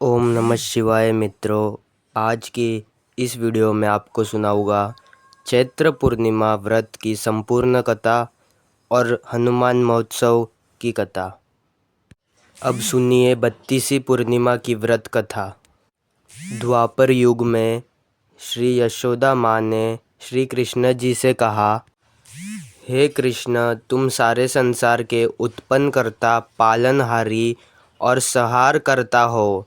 ओम नमः शिवाय मित्रों। आज की इस वीडियो में आपको सुनाऊंगा चैत्र पूर्णिमा व्रत की संपूर्ण कथा और हनुमान महोत्सव की कथा। अब सुनिए 32वीं पूर्णिमा की व्रत कथा। द्वापर युग में श्री यशोदा माँ ने श्री कृष्ण जी से कहा, हे कृष्ण, तुम सारे संसार के उत्पन्न करता, पालनहारी और संहार करता हो।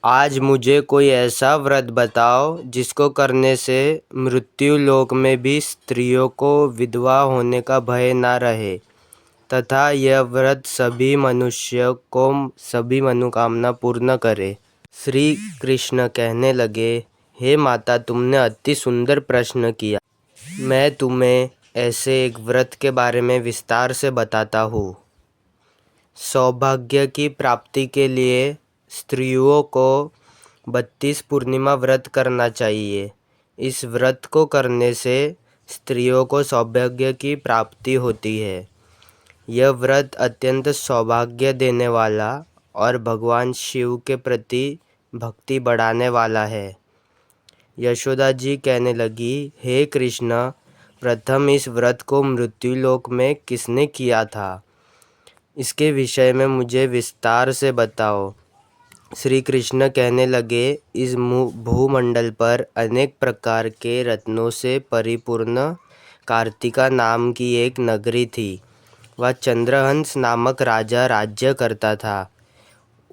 आज मुझे कोई ऐसा व्रत बताओ जिसको करने से मृत्यु लोक में भी स्त्रियों को विधवा होने का भय ना रहे तथा यह व्रत सभी मनुष्य को सभी मनोकामना पूर्ण करे। श्री कृष्ण कहने लगे, हे माता, तुमने अति सुंदर प्रश्न किया। मैं तुम्हें ऐसे एक व्रत के बारे में विस्तार से बताता हूँ। सौभाग्य की प्राप्ति के लिए स्त्रियों को 32 पूर्णिमा व्रत करना चाहिए। इस व्रत को करने से स्त्रियों को सौभाग्य की प्राप्ति होती है। यह व्रत अत्यंत सौभाग्य देने वाला और भगवान शिव के प्रति भक्ति बढ़ाने वाला है। यशोदा जी कहने लगी, हे कृष्ण, प्रथम इस व्रत को मृत्युलोक में किसने किया था? इसके विषय में मुझे विस्तार से बताओ। श्री कृष्ण कहने लगे, इस भूमंडल पर अनेक प्रकार के रत्नों से परिपूर्ण कार्तिका नाम की एक नगरी थी। वह चंद्रहंस नामक राजा राज्य करता था।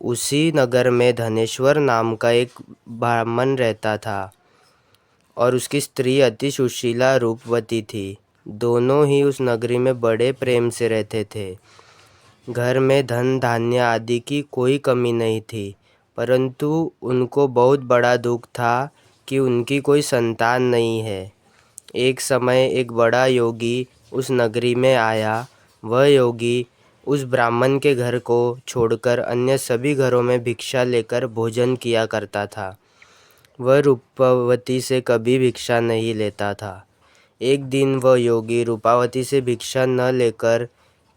उसी नगर में धनेश्वर नाम का एक ब्राह्मण रहता था और उसकी स्त्री अति सुशीला रूपवती थी। दोनों ही उस नगरी में बड़े प्रेम से रहते थे। घर में धन धान्य आदि की कोई कमी नहीं थी, परंतु उनको बहुत बड़ा दुख था कि उनकी कोई संतान नहीं है। एक समय एक बड़ा योगी उस नगरी में आया। वह योगी उस ब्राह्मण के घर को छोड़कर अन्य सभी घरों में भिक्षा लेकर भोजन किया करता था। वह रूपावती से कभी भिक्षा नहीं लेता था। एक दिन वह योगी रूपावती से भिक्षा न लेकर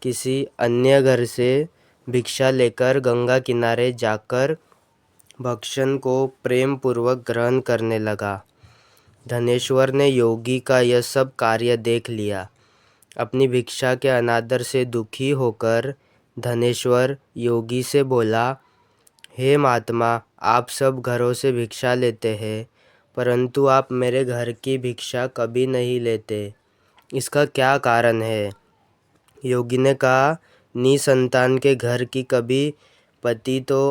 किसी अन्य घर से भिक्षा लेकर गंगा किनारे जाकर भक्षण को प्रेम पूर्वक ग्रहण करने लगा। धनेश्वर ने योगी का यह सब कार्य देख लिया। अपनी भिक्षा के अनादर से दुखी होकर धनेश्वर योगी से बोला, हे महात्मा, आप सब घरों से भिक्षा लेते हैं, परंतु आप मेरे घर की भिक्षा कभी नहीं लेते। इसका क्या कारण है? योगी ने कहा, निसंतान के घर की कभी पति तो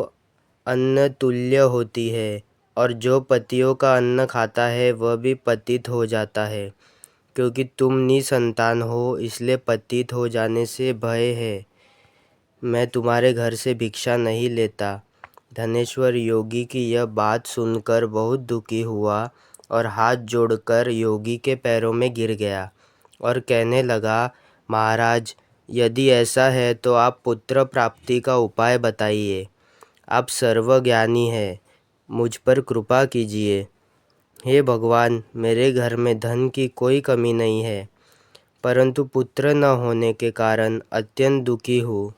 अन्न तुल्य होती है और जो पतियों का अन्न खाता है वह भी पतित हो जाता है। क्योंकि तुम निसंतान हो इसलिए पतित हो जाने से भय है। मैं तुम्हारे घर से भिक्षा नहीं लेता। धनेश्वर योगी की यह बात सुनकर बहुत दुखी हुआ और हाथ जोड़कर योगी के पैरों में गिर गया और कहने लगा, महाराज, यदि ऐसा है तो आप पुत्र प्राप्ति का उपाय बताइए। आप सर्वज्ञानी हैं, मुझ पर कृपा कीजिए। हे भगवान, मेरे घर में धन की कोई कमी नहीं है, परंतु पुत्र न होने के कारण अत्यंत दुखी हूँ।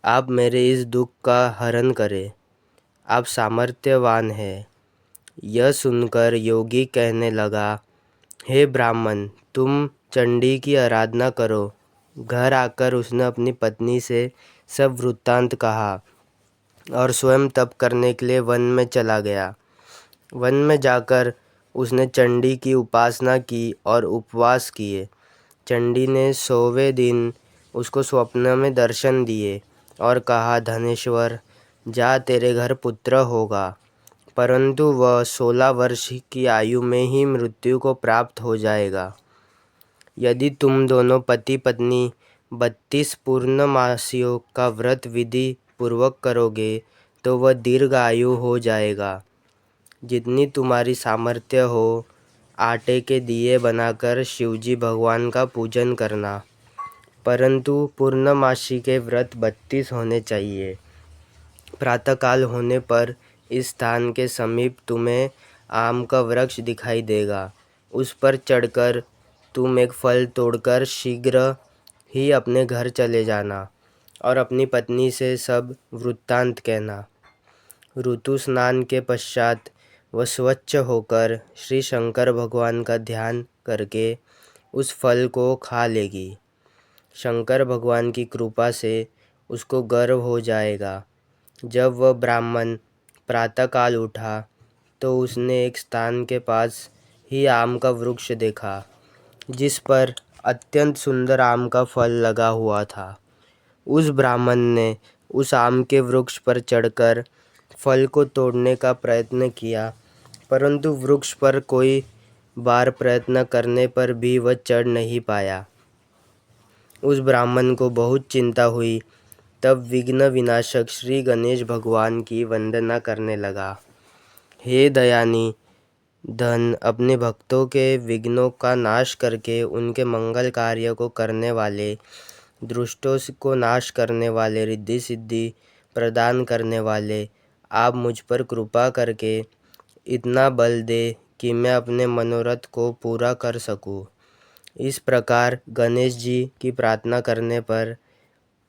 आप मेरे इस दुख का हरण करें। आप सामर्थ्यवान हैं। यह सुनकर योगी कहने लगा, हे ब्राह्मण, तुम चंडी की आराधना करो। घर आकर उसने अपनी पत्नी से सब वृत्तांत कहा और स्वयं तप करने के लिए वन में चला गया। वन में जाकर उसने चंडी की उपासना की और उपवास किए। चंडी ने 100वें दिन उसको स्वप्न में दर्शन दिए और कहा, धनेश्वर, जा, तेरे घर पुत्र होगा, परंतु वह 16 वर्ष की आयु में ही मृत्यु को प्राप्त हो जाएगा। यदि तुम दोनों पति पत्नी 32 पूर्णमासियों का व्रत विधि पूर्वक करोगे तो वह दीर्घ आयु हो जाएगा। जितनी तुम्हारी सामर्थ्य हो, आटे के दिए बनाकर शिवजी भगवान का पूजन करना, परंतु पूर्णमासी के व्रत 32 होने चाहिए। प्रातःकाल होने पर इस स्थान के समीप तुम्हें आम का वृक्ष दिखाई देगा। उस पर चढ़कर तुम एक फल तोड़कर शीघ्र ही अपने घर चले जाना और अपनी पत्नी से सब वृत्तांत कहना। ऋतु स्नान के पश्चात वह स्वच्छ होकर श्री शंकर भगवान का ध्यान करके उस फल को खा लेगी। शंकर भगवान की कृपा से उसको गर्व हो जाएगा। जब वह ब्राह्मण प्रातःकाल उठा तो उसने एक स्थान के पास ही आम का वृक्ष देखा, जिस पर अत्यंत सुंदर आम का फल लगा हुआ था। उस ब्राह्मण ने उस आम के वृक्ष पर चढ़कर फल को तोड़ने का प्रयत्न किया, परंतु वृक्ष पर कोई बार प्रयत्न करने पर भी वह चढ़ नहीं पाया। उस ब्राह्मण को बहुत चिंता हुई। तब विघ्न विनाशक श्री गणेश भगवान की वंदना करने लगा। हे दयानी धन, अपने भक्तों के विघ्नों का नाश करके उनके मंगल कार्य को करने वाले, दुष्टों को नाश करने वाले, रिद्धि सिद्धि प्रदान करने वाले, आप मुझ पर कृपा करके इतना बल दे कि मैं अपने मनोरथ को पूरा कर सकूं। इस प्रकार गणेश जी की प्रार्थना करने पर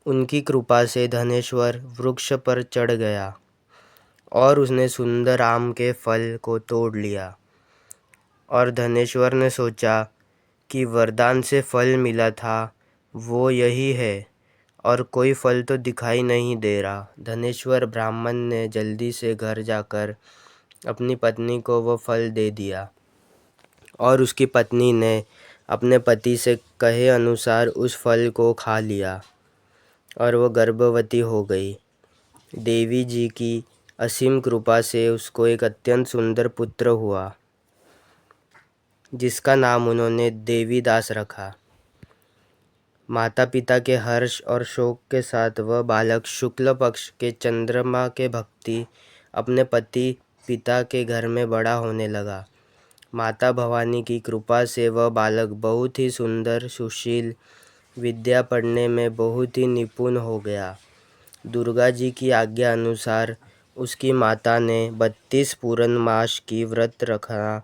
उनकी कृपा से धनेश्वर वृक्ष पर चढ़ गया और उसने सुंदर आम के फल को तोड़ लिया। और धनेश्वर ने सोचा कि वरदान से फल मिला था वो यही है और कोई फल तो दिखाई नहीं दे रहा। धनेश्वर ब्राह्मण ने जल्दी से घर जाकर अपनी पत्नी को वह फल दे दिया और उसकी पत्नी ने अपने पति से कहे अनुसार उस फल को खा लिया और वह गर्भवती हो गई। देवी जी की असीम कृपा से उसको एक अत्यंत सुंदर पुत्र हुआ, जिसका नाम उन्होंने देवीदास रखा। माता पिता के हर्ष और शोक के साथ वह बालक शुक्ल पक्ष के चंद्रमा के भक्ति अपने पति पिता के घर में बड़ा होने लगा। माता भवानी की कृपा से वह बालक बहुत ही सुंदर, सुशील, विद्या पढ़ने में बहुत ही निपुण हो गया। दुर्गा जी की आज्ञा अनुसार उसकी माता ने 32 पूर्णमास की व्रत रखना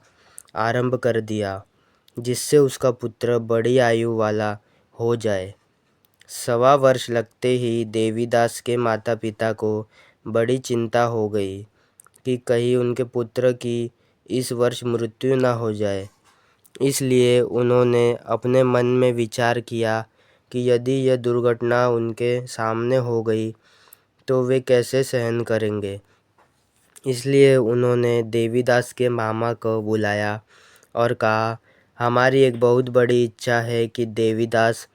आरंभ कर दिया, जिससे उसका पुत्र बड़ी आयु वाला हो जाए। 1.25 वर्ष लगते ही देवीदास के माता पिता को बड़ी चिंता हो गई कि कहीं उनके पुत्र की इस वर्ष मृत्यु न हो जाए। इसलिए उन्होंने अपने मन में विचार किया कि यदि यह दुर्घटना उनके सामने हो गई तो वे कैसे सहन करेंगे। इसलिए उन्होंने देवीदास के मामा को बुलाया और कहा, हमारी एक बहुत बड़ी इच्छा है कि देवीदास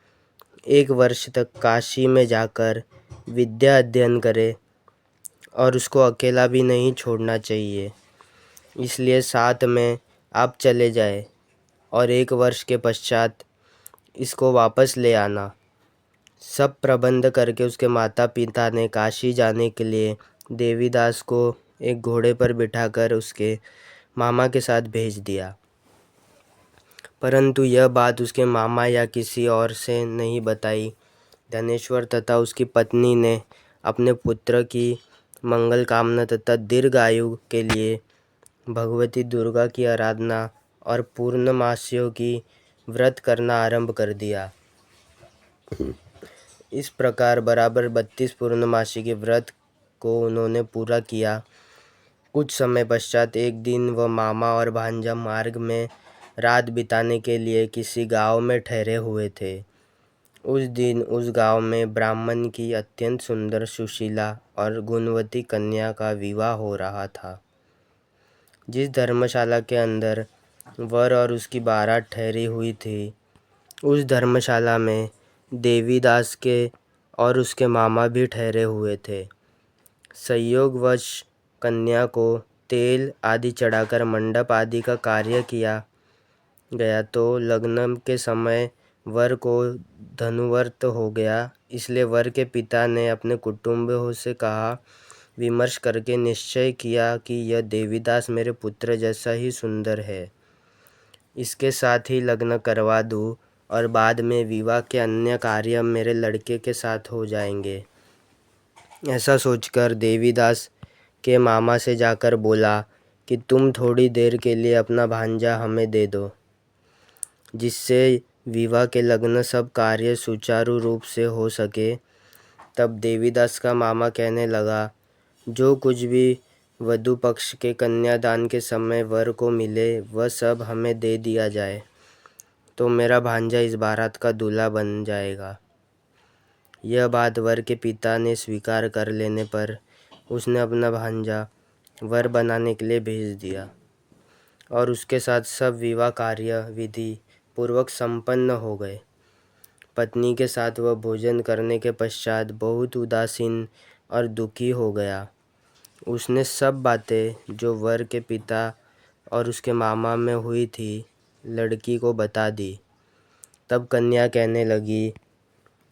1 वर्ष तक काशी में जाकर विद्या अध्ययन करे और उसको अकेला भी नहीं छोड़ना चाहिए। इसलिए साथ में आप चले जाए और 1 वर्ष के पश्चात इसको वापस ले आना। सब प्रबंध करके उसके माता पिता ने काशी जाने के लिए देवीदास को एक घोड़े पर बिठाकर उसके मामा के साथ भेज दिया। परंतु यह बात उसके मामा या किसी और से नहीं बताई। धनेश्वर तथा उसकी पत्नी ने अपने पुत्र की मंगल कामना तथा दीर्घ आयु के लिए भगवती दुर्गा की आराधना और पूर्णमासियों की व्रत करना आरंभ कर दिया। इस प्रकार बराबर 32 पूर्णमासी के व्रत को उन्होंने पूरा किया। कुछ समय पश्चात एक दिन वह मामा और भांजा मार्ग में रात बिताने के लिए किसी गांव में ठहरे हुए थे। उस दिन उस गांव में ब्राह्मण की अत्यंत सुंदर, सुशीला और गुणवती कन्या का विवाह हो रहा था। जिस धर्मशाला के अंदर वर और उसकी बारात ठहरी हुई थी, उस धर्मशाला में देवीदास के और उसके मामा भी ठहरे हुए थे। संयोगवश कन्या को तेल आदि चढ़ाकर मंडप आदि का कार्य किया गया तो लग्न के समय वर को धनुव्रत हो गया। इसलिए वर के पिता ने अपने कुटुंबियों से कहा, विमर्श करके निश्चय किया कि यह देवीदास मेरे पुत्र जैसा ही सुंदर है, इसके साथ ही लग्न करवा दूं और बाद में विवाह के अन्य कार्य मेरे लड़के के साथ हो जाएंगे। ऐसा सोचकर देवीदास के मामा से जाकर बोला कि तुम थोड़ी देर के लिए अपना भांजा हमें दे दो, जिससे विवाह के लग्न सब कार्य सुचारू रूप से हो सके। तब देवीदास का मामा कहने लगा, जो कुछ भी वधू पक्ष के कन्यादान के समय वर को मिले वह सब हमें दे दिया जाए, तो मेरा भांजा इस बारात का दूल्हा बन जाएगा। यह बात वर के पिता ने स्वीकार कर लेने पर उसने अपना भांजा वर बनाने के लिए भेज दिया और उसके साथ सब विवाह कार्य विधि पूर्वक संपन्न हो गए। पत्नी के साथ वह भोजन करने के पश्चात बहुत उदासीन और दुखी हो गया। उसने सब बातें जो वर के पिता और उसके मामा में हुई थी लड़की को बता दी। तब कन्या कहने लगी,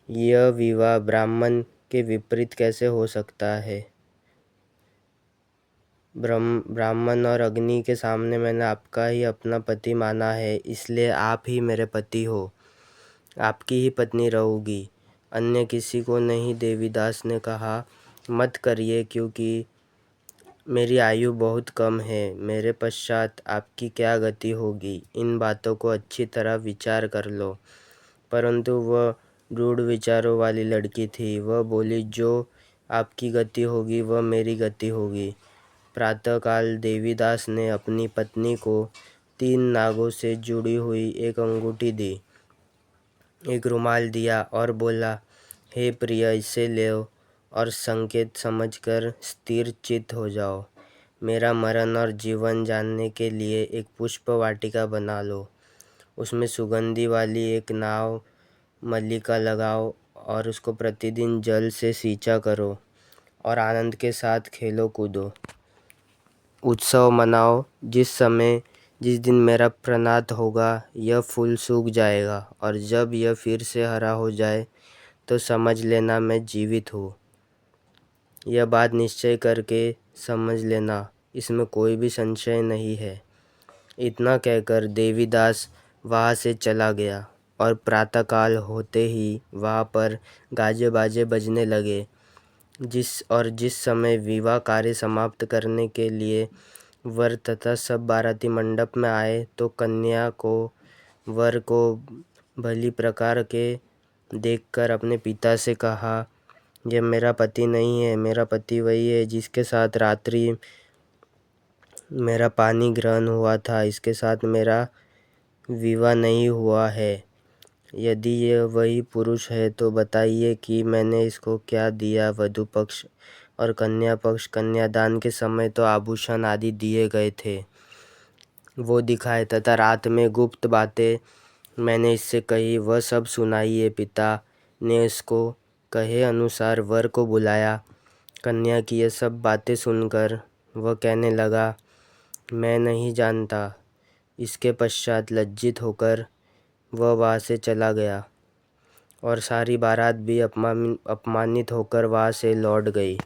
यह विवाह ब्राह्मण के विपरीत कैसे हो सकता है? ब्राह्मण और अग्नि के सामने मैंने आपका ही अपना पति माना है, इसलिए आप ही मेरे पति हो, आपकी ही पत्नी रहूँगी, अन्य किसी को नहीं। देवीदास ने कहा, मत करिए, क्योंकि मेरी आयु बहुत कम है, मेरे पश्चात आपकी क्या गति होगी, इन बातों को अच्छी तरह विचार कर लो। परंतु वह रूढ़ विचारों वाली लड़की थी। वह बोली, जो आपकी गति होगी वह मेरी गति होगी। प्रातःकाल देवीदास ने अपनी पत्नी को 3 नागों से जुड़ी हुई एक अंगूठी दी, एक रुमाल दिया और बोला, हे प्रिय, इसे लो और संकेत समझकर स्थिर चित्त हो जाओ। मेरा मरण और जीवन जानने के लिए एक पुष्प वाटिका बना लो, उसमें सुगंधी वाली एक नाव मल्लिका लगाओ और उसको प्रतिदिन जल से सींचा करो और आनंद के साथ खेलो कूदो, उत्सव मनाओ। जिस दिन मेरा प्रणात होगा यह फूल सूख जाएगा और जब यह फिर से हरा हो जाए तो समझ लेना मैं जीवित हूँ। यह बात निश्चय करके समझ लेना, इसमें कोई भी संशय नहीं है। इतना कहकर देवीदास वहाँ से चला गया और प्रातःकाल होते ही वहाँ पर गाजे बाजे बजने लगे। जिस समय विवाह कार्य समाप्त करने के लिए वर तथा सब बाराती मंडप में आए तो कन्या को वर को भली प्रकार के देखकर अपने पिता से कहा, यह मेरा पति नहीं है, मेरा पति वही है जिसके साथ रात्रि मेरा पानी ग्रहण हुआ था, इसके साथ मेरा विवाह नहीं हुआ है। यदि यह वही पुरुष है तो बताइए कि मैंने इसको क्या दिया। वधू पक्ष और कन्या पक्ष कन्यादान के समय तो आभूषण आदि दिए गए थे, वो दिखाए, तथा रात में गुप्त बातें मैंने इससे कही, वह सब सुनाइए। पिता ने इसको कहे अनुसार वर को बुलाया। कन्या की यह सब बातें सुनकर वह कहने लगा, मैं नहीं जानता। इसके पश्चात लज्जित होकर वह वहाँ से चला गया और सारी बारात भी अपमानित होकर वहाँ से लौट गई।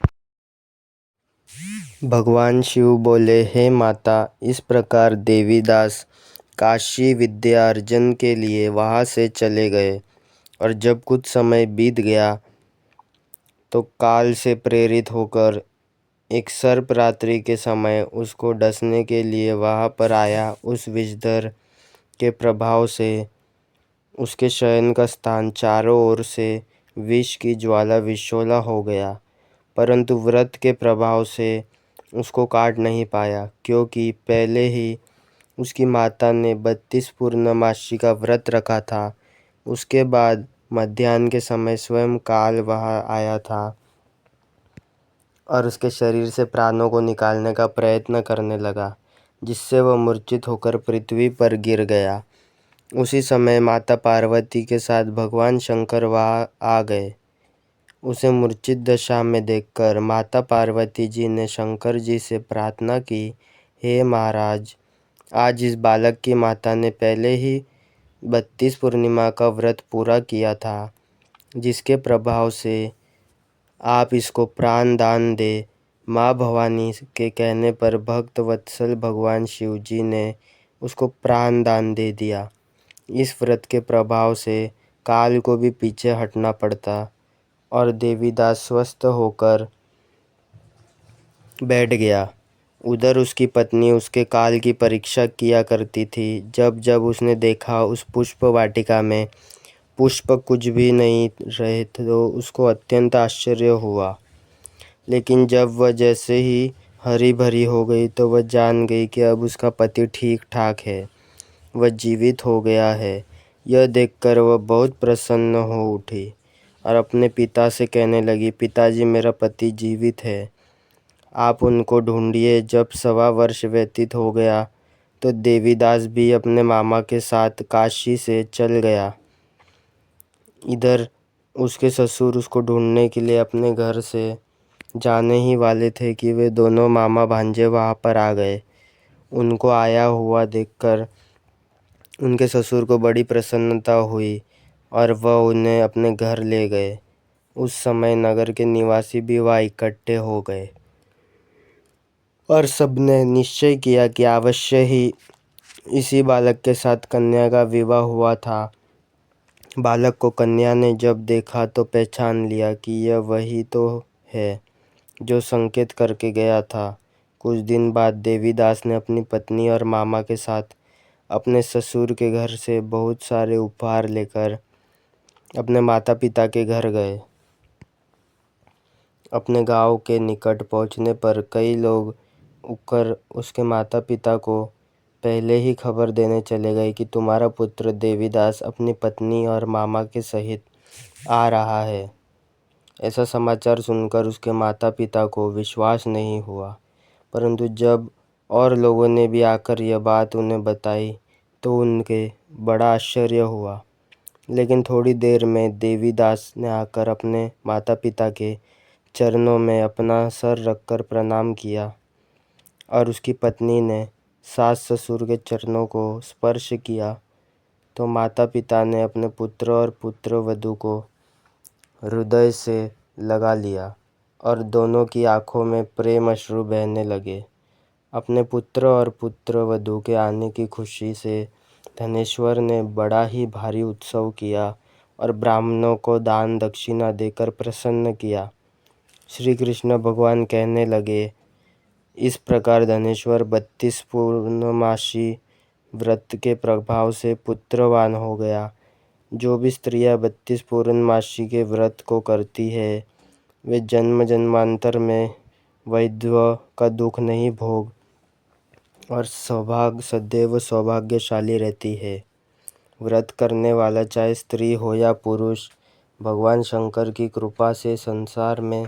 भगवान शिव बोले, हे माता, इस प्रकार देवीदास काशी विद्या अर्जन के लिए वहाँ से चले गए और जब कुछ समय बीत गया तो काल से प्रेरित होकर एक सर्प रात्रि के समय उसको डसने के लिए वहाँ पर आया। उस विषधर के प्रभाव से उसके शयन का स्थान चारों ओर से विष की ज्वाला विशोला हो गया, परंतु व्रत के प्रभाव से उसको काट नहीं पाया, क्योंकि पहले ही उसकी माता ने 32 पूर्णमासी का व्रत रखा था। उसके बाद मध्याह्न के समय स्वयं काल वहाँ आया था और उसके शरीर से प्राणों को निकालने का प्रयत्न करने लगा, जिससे वह मूर्छित होकर पृथ्वी पर गिर गया। उसी समय माता पार्वती के साथ भगवान शंकर वहाँ आ गए। उसे मूर्छित दशा में देखकर माता पार्वती जी ने शंकर जी से प्रार्थना की, हे महाराज, आज इस बालक की माता ने पहले ही 32 पूर्णिमा का व्रत पूरा किया था, जिसके प्रभाव से आप इसको प्राण दान दे। माँ भवानी के कहने पर भक्त वत्सल भगवान शिव जी ने उसको प्राण दान दे दिया। इस व्रत के प्रभाव से काल को भी पीछे हटना पड़ता और देवीदास स्वस्थ होकर बैठ गया। उधर उसकी पत्नी उसके काल की परीक्षा किया करती थी। जब जब उसने देखा उस पुष्प वाटिका में पुष्प कुछ भी नहीं रहे तो उसको अत्यंत आश्चर्य हुआ, लेकिन जब वह जैसे ही हरी भरी हो गई तो वह जान गई कि अब उसका पति ठीक ठाक है, वह जीवित हो गया है। यह देखकर वह बहुत प्रसन्न हो उठी और अपने पिता से कहने लगी, पिताजी, मेरा पति जीवित है, आप उनको ढूंढिए। जब 1.25 वर्ष व्यतीत हो गया तो देवीदास भी अपने मामा के साथ काशी से चल गया। इधर उसके ससुर उसको ढूंढने के लिए अपने घर से जाने ही वाले थे कि वे दोनों मामा भांजे वहाँ पर आ गए। उनको आया हुआ देखकर उनके ससुर को बड़ी प्रसन्नता हुई और वह उन्हें अपने घर ले गए। उस समय नगर के निवासी भी वहाँ इकट्ठे हो गए और सबने निश्चय किया कि अवश्य ही इसी बालक के साथ कन्या का विवाह हुआ था। बालक को कन्या ने जब देखा तो पहचान लिया कि यह वही तो है जो संकेत करके गया था। कुछ दिन बाद देवीदास ने अपनी पत्नी और मामा के साथ अपने ससुर के घर से बहुत सारे उपहार लेकर अपने माता पिता के घर गए। अपने गांव के निकट पहुंचने पर कई लोग उठकर उसके माता पिता को पहले ही खबर देने चले गए कि तुम्हारा पुत्र देवीदास अपनी पत्नी और मामा के सहित आ रहा है। ऐसा समाचार सुनकर उसके माता पिता को विश्वास नहीं हुआ, परंतु जब और लोगों ने भी आकर यह बात उन्हें बताई तो उनके बड़ा आश्चर्य हुआ। लेकिन थोड़ी देर में देवीदास ने आकर अपने माता पिता के चरणों में अपना सर रखकर प्रणाम किया और उसकी पत्नी ने सास ससुर के चरणों को स्पर्श किया तो माता पिता ने अपने पुत्र और पुत्र वधू को हृदय से लगा लिया और दोनों की आंखों में प्रेम अश्रु बहने लगे। अपने पुत्र और पुत्र वधू के आने की खुशी से धनेश्वर ने बड़ा ही भारी उत्सव किया और ब्राह्मणों को दान दक्षिणा देकर प्रसन्न किया। श्री कृष्ण भगवान कहने लगे, इस प्रकार धनेश्वर 32 पूर्णमासी व्रत के प्रभाव से पुत्रवान हो गया। जो भी स्त्रियां 32 पूर्णमासी के व्रत को करती है वे जन्म जन्मांतर में वैधव्य का दुख नहीं भोग और सदैव सौभाग्यशाली रहती है। व्रत करने वाला चाहे स्त्री हो या पुरुष भगवान शंकर की कृपा से संसार में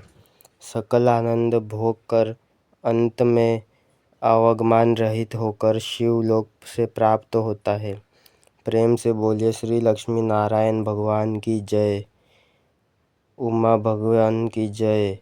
सकल आनंद भोग कर अंत में अवगमान रहित होकर शिवलोक से प्राप्त होता है। प्रेम से बोलिए श्री लक्ष्मी नारायण भगवान की जय, उमा भगवान की जय।